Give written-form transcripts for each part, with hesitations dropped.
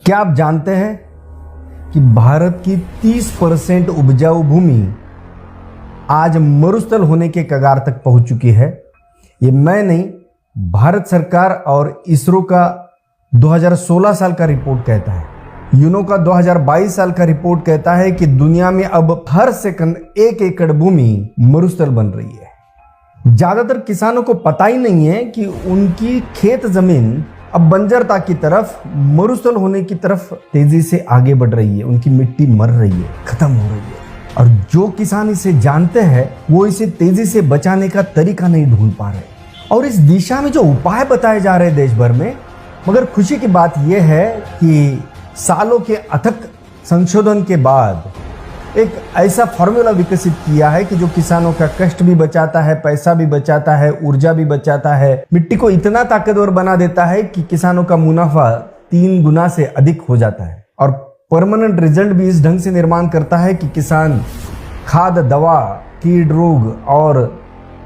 क्या आप जानते हैं कि भारत की 30% उपजाऊ भूमि आज मरुस्थल होने के कगार तक पहुंच चुकी है। ये मैं नहीं, भारत सरकार और इसरो का 2016 साल का रिपोर्ट कहता है। यूनो का 2022 साल का रिपोर्ट कहता है कि दुनिया में अब हर सेकंड 1 एकड़ भूमि मरुस्थल बन रही है। ज्यादातर किसानों को पता ही नहीं है कि उनकी खेत जमीन अब बंजरता की तरफ, मरुस्थल होने की तरफ तेजी से आगे बढ़ रही है। उनकी मिट्टी मर रही है, खत्म हो रही है। और जो किसान इसे जानते हैं वो इसे तेजी से बचाने का तरीका नहीं ढूंढ पा रहे। और इस दिशा में जो उपाय बताए जा रहे हैं देश भर में, मगर खुशी की बात यह है कि सालों के अथक संशोधन के बाद एक ऐसा फॉर्मूला विकसित किया है कि जो किसानों का कष्ट भी बचाता है, पैसा भी बचाता है, ऊर्जा भी बचाता है, मिट्टी को इतना ताकतवर बना देता है कि किसानों का मुनाफा 3 गुना से अधिक हो जाता है। और परमानेंट रिजल्ट भी इस ढंग से निर्माण करता है कि किसान खाद, दवा, कीट रोग और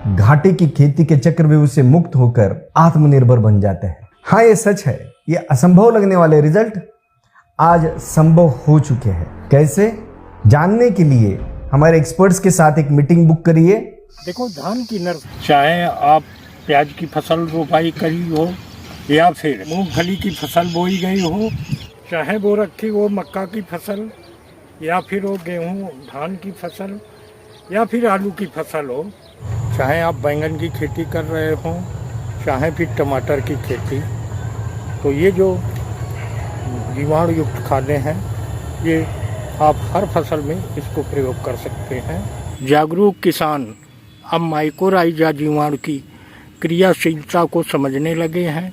घाटे की खेती के चक्रव्यूह से मुक्त होकर आत्मनिर्भर बन जाते हैं। हाँ, ये सच है। ये असंभव लगने वाले रिजल्ट आज संभव हो चुके हैं। कैसे, जानने के लिए हमारे एक्सपर्ट्स के साथ एक मीटिंग बुक करिए। देखो, धान की नर, चाहे आप प्याज की फसल रोपाई करी हो या फिर मूंगफली की फसल बोई गई हो, चाहे वो रखी हो मक्का की फसल या फिर वो गेहूं धान की फसल या फिर आलू की फसल हो, चाहे आप बैंगन की खेती कर रहे हो, चाहे फिर टमाटर की खेती, तो ये जो जीवाणु युक्त खादें हैं ये आप हर फसल में इसको प्रयोग कर सकते हैं। जागरूक किसान अब माइकोराइजा जीवाणु की क्रियाशीलता को समझने लगे हैं।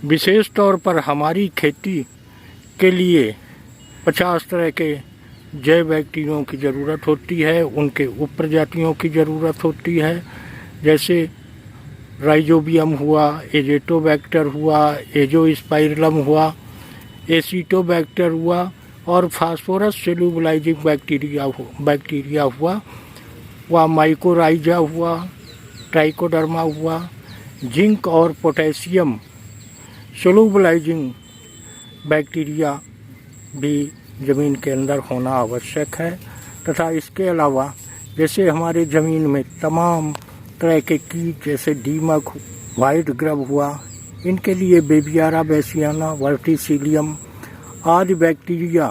विशेष तौर पर हमारी खेती के लिए 50 तरह के जैव बैक्टीरियों की ज़रूरत होती है, उनके उपप्रजातियों की ज़रूरत होती है, जैसे राइजोबियम हुआ, एजेटोबैक्टर हुआ, एजोस्पाइरलम हुआ, एसिटोबैक्टर हुआ और फास्फोरस सेलुबलाइजिंग बैक्टीरिया हुआ, व माइकोराइजा हुआ, ट्राइकोडर्मा हुआ, जिंक और पोटेशियम सेलुबलाइजिंग बैक्टीरिया भी ज़मीन के अंदर होना आवश्यक है। तथा इसके अलावा जैसे हमारे ज़मीन में तमाम तरह के कीट जैसे दीमक, वाइट ग्रब हुआ, इनके लिए बेबियारा बेसियाना, वर्टिसिलियम आदि बैक्टीरिया,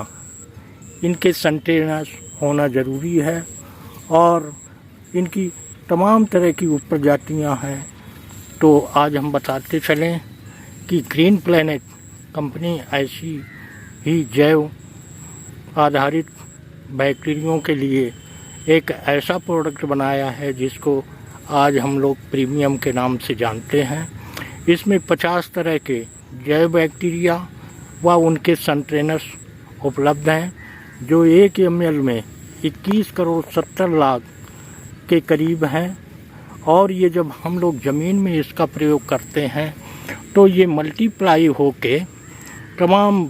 इनके संटेनस होना ज़रूरी है। और इनकी तमाम तरह की उपप्रजातियाँ हैं। तो आज हम बताते चलें कि ग्रीन प्लैनेट कंपनी ऐसी ही जैव आधारित बैक्टीरियों के लिए एक ऐसा प्रोडक्ट बनाया है जिसको आज हम लोग प्रीमियम के नाम से जानते हैं। इसमें 50 तरह के जैव बैक्टीरिया व उनके संट्रेनस उपलब्ध हैं, जो 1 ml में 21 करोड़ 70 लाख के करीब हैं। और ये जब हम लोग ज़मीन में इसका प्रयोग करते हैं तो ये मल्टीप्लाई होके तमाम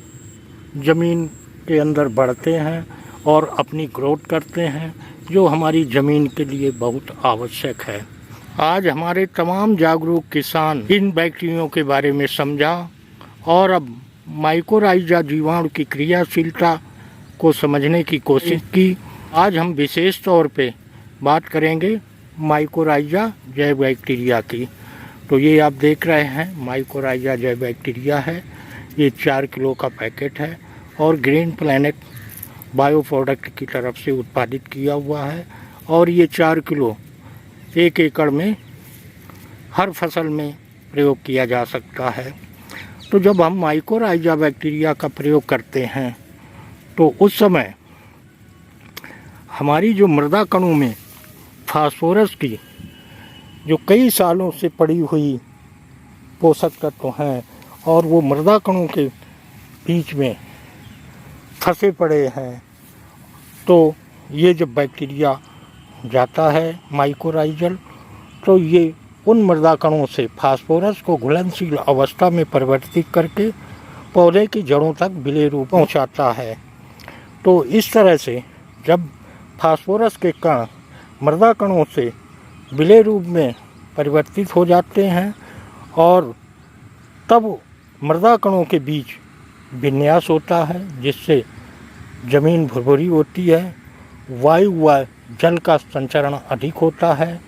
ज़मीन के अंदर बढ़ते हैं और अपनी ग्रोथ करते हैं, जो हमारी ज़मीन के लिए बहुत आवश्यक है। आज हमारे तमाम जागरूक किसान इन बैक्टीरियों के बारे में समझा और अब माइकोराइजा जीवाणु की क्रियाशीलता को समझने की कोशिश की। आज हम विशेष तौर पे बात करेंगे माइकोराइजा जैव बैक्टीरिया की। तो ये आप देख रहे हैं माइकोराइजा जैव बैक्टीरिया है। ये 4 किलो का पैकेट है और ग्रीन प्लैनेट बायो प्रोडक्ट की तरफ से उत्पादित किया हुआ है। और ये 4 किलो 1 एकड़ में हर फसल में प्रयोग किया जा सकता है। तो जब हम माइकोराइजा बैक्टीरिया का प्रयोग करते हैं तो उस समय हमारी जो मृदा कणों में फास्फोरस की जो कई सालों से पड़ी हुई पोषक तत्व हैं और वो मृदा कणों के बीच में फंसे पड़े हैं, तो ये जब बैक्टीरिया जाता है माइकोराइजल, तो ये उन मृदा कणों से फास्फोरस को घुलनशील अवस्था में परिवर्तित करके पौधे की जड़ों तक विलेय रूप पहुँचाता है। तो इस तरह से जब फास्फोरस के कण मृदा कणों से विलेय रूप में परिवर्तित हो जाते हैं और तब मृदा कणों के बीच विन्यास होता है जिससे ज़मीन भुरभुरी होती है, वायु व जल का संचरण अधिक होता है,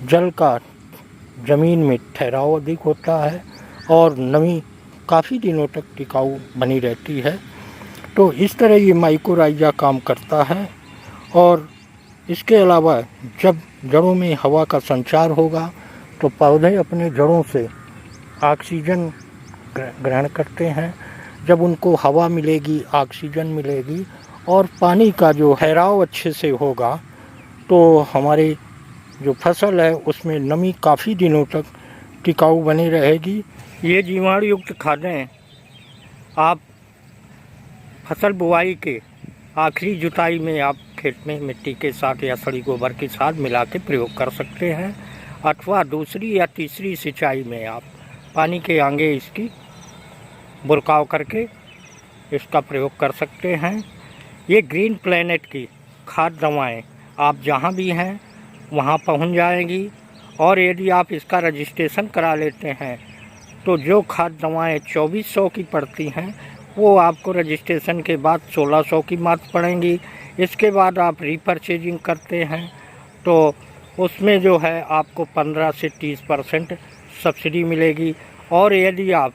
जल का ज़मीन में ठहराव अधिक होता है और नमी काफ़ी दिनों तक टिकाऊ बनी रहती है। तो इस तरह ये माइकोराइज़ा काम करता है। और इसके अलावा जब जड़ों में हवा का संचार होगा तो पौधे अपने जड़ों से ऑक्सीजन ग्रहण करते हैं। जब उनको हवा मिलेगी, ऑक्सीजन मिलेगी और पानी का जो ठहराव अच्छे से होगा तो हमारी जो फसल है उसमें नमी काफ़ी दिनों तक टिकाऊ बनी रहेगी। ये जीवाणु युक्त खादें आप फसल बुआई के आखिरी जुताई में आप खेत में मिट्टी के साथ या सड़ी गोबर के साथ मिला के प्रयोग कर सकते हैं, अथवा दूसरी या तीसरी सिंचाई में आप पानी के आगे इसकी बुरकाव करके इसका प्रयोग कर सकते हैं। ये ग्रीन प्लैनेट की खाद दवाएं आप जहां भी हैं वहां पहुंच जाएंगी। और यदि आप इसका रजिस्ट्रेशन करा लेते हैं तो जो खाद दवाएं 2400 की पड़ती हैं वो आपको रजिस्ट्रेशन के बाद 1600 की मात्र पड़ेंगी। इसके बाद आप रीपरचेजिंग करते हैं तो उसमें जो है आपको 15 से 30% सब्सिडी मिलेगी। और यदि आप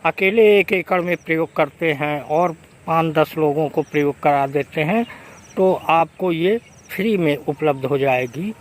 अकेले 1 एकड़ में प्रयोग करते हैं और 5-10 लोगों को प्रयोग करा देते हैं तो आपको ये फ्री में उपलब्ध हो जाएगी।